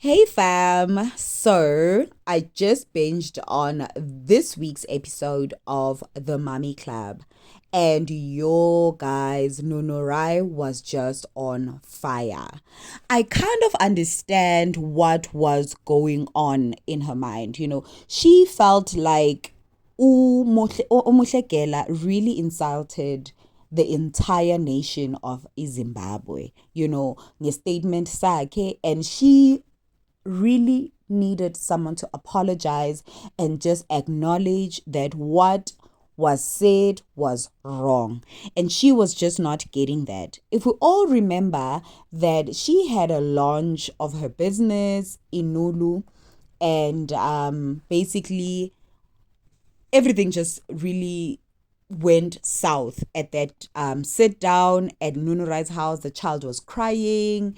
Hey fam! So I just binged on this week's episode of The Mummy Club, and your guys, Nunurai was just on fire. I kind of understand what was going on in her mind. She felt like Omuhle Gela really insulted the entire nation of Zimbabwe, nge-statement sakhe, and she really needed someone to apologize and just acknowledge that what was said was wrong. And she was just not getting that. If we all remember that she had a launch of her business in Nulu, and basically everything just really went south at that sit down at Nunurai's house. The child was crying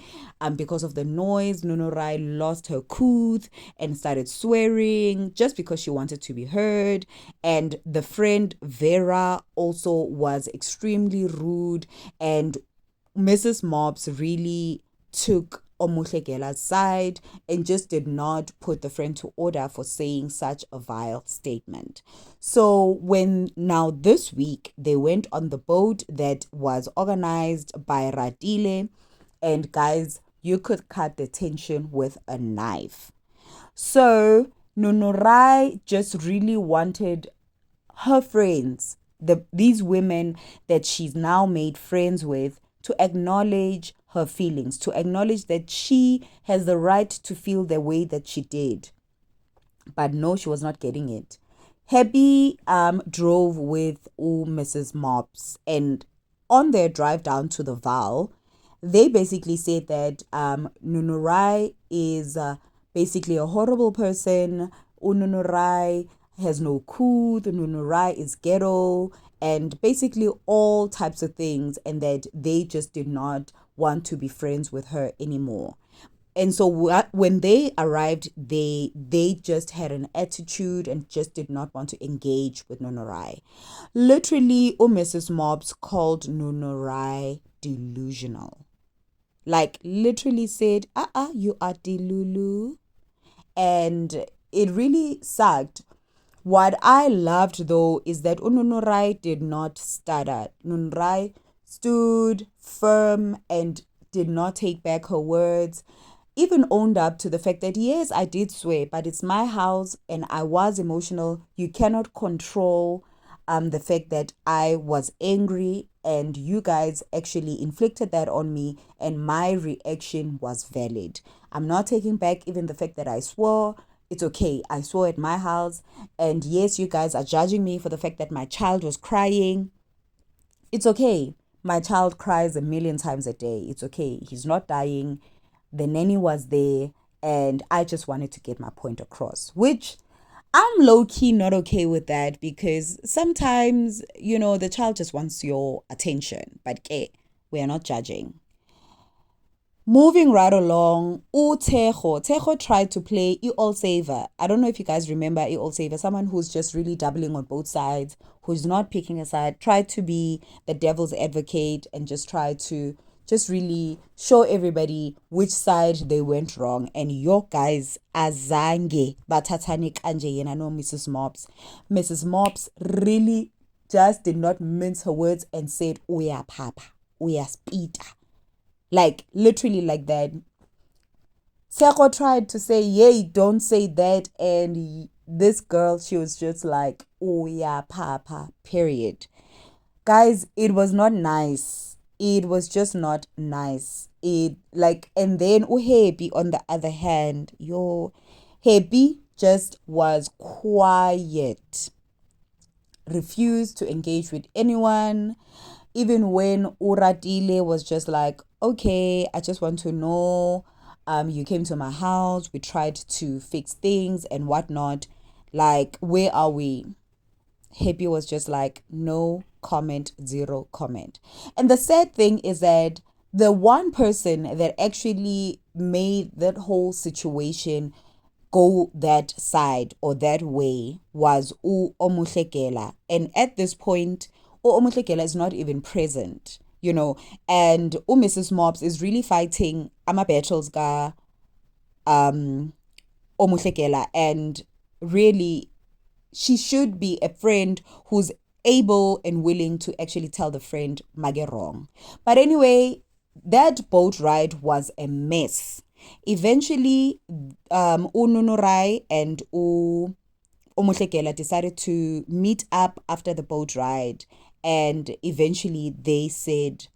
because of the noise. Nunurai lost her cool and started swearing just because she wanted to be heard. And the friend Vera also was extremely rude, and Mrs. Mops really took Omuhle Gela's side and just did not put the friend to order for saying such a vile statement. So when now this week they went on the boat that was organized by Ratile, and guys, you could cut the tension with a knife. So Nunurai just really wanted her friends, these women that she's now made friends with, to acknowledge her feelings, to acknowledge that she has the right to feel the way that she did. But no, she was not getting it. Happy drove with Mrs. Mops, and on their drive down to the Val, they basically said that Nunurai is basically a horrible person. Nunurai has no cool. Nunurai is ghetto, and basically all types of things, and that they just did not want to be friends with her anymore. And so when they arrived, they just had an attitude and just did not want to engage with Nunurai. Literally, Mrs. Mobbs called Nunurai delusional. Like literally said, you are delulu. And it really sucked. What I loved though is that Nunurai did not stutter. Nunurai stood firm and did not take back her words, even owned up to the fact that yes, I did swear, but it's my house and I was emotional. You cannot control the fact that I was angry, and you guys actually inflicted that on me, and my reaction was valid. I'm not taking back even the fact that I swore. It's okay. I swore at my house. And yes, you guys are judging me for the fact that my child was crying. It's okay. My child cries a million times a day. It's okay. He's not dying. The nanny was there, and I just wanted to get my point across, which I'm low key not okay with that, because sometimes, the child just wants your attention, but we are not judging. Moving right along, Tejo tried to play all saver. I don't know if you guys remember all saver, someone who's just really doubling on both sides, who's not picking a side, tried to be the devil's advocate and just try to just really show everybody which side they went wrong. And your guys, azange batatani kanje yena no Mrs. Mops. Mrs. Mops really just did not mince her words and said, "Uya papa, uya spita." Like literally like that. Seko tried to say, "Yay, don't say that," and this girl, she was just like, "Oh yeah, papa." Period. Guys, it was not nice. It was just not nice. It like, and then Happy on the other hand, Happy just was quiet, refused to engage with anyone. Even when Ratile was just like, okay, I just want to know, you came to my house, we tried to fix things and whatnot. Like, where are we? Happy was just like, no comment, zero comment. And the sad thing is that the one person that actually made that whole situation go that side or that way was Omuhle Gela. And at this point, Omuhle Gela is not even present, and Mrs. Mops is really fighting ama battles ga Omuhle Gela, and really she should be a friend who's able and willing to actually tell the friend mage wrong. But anyway, that boat ride was a mess. Eventually, Nunurai and Omuhle Gela decided to meet up after the boat ride, and eventually they said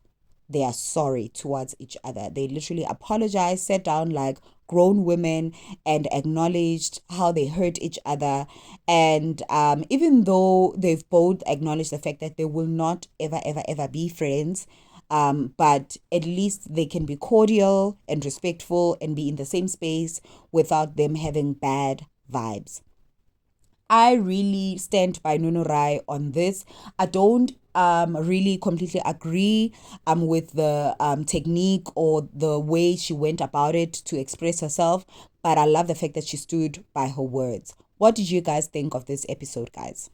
they are sorry towards each other. They literally apologized, sat down like grown women, and acknowledged how they hurt each other. And even though they've both acknowledged the fact that they will not ever, ever, ever be friends, but at least they can be cordial and respectful and be in the same space without them having bad vibes. I really stand by Nunurai on this. I don't really completely agree with the technique or the way she went about it to express herself, but I love the fact that she stood by her words. What did you guys think of this episode, guys?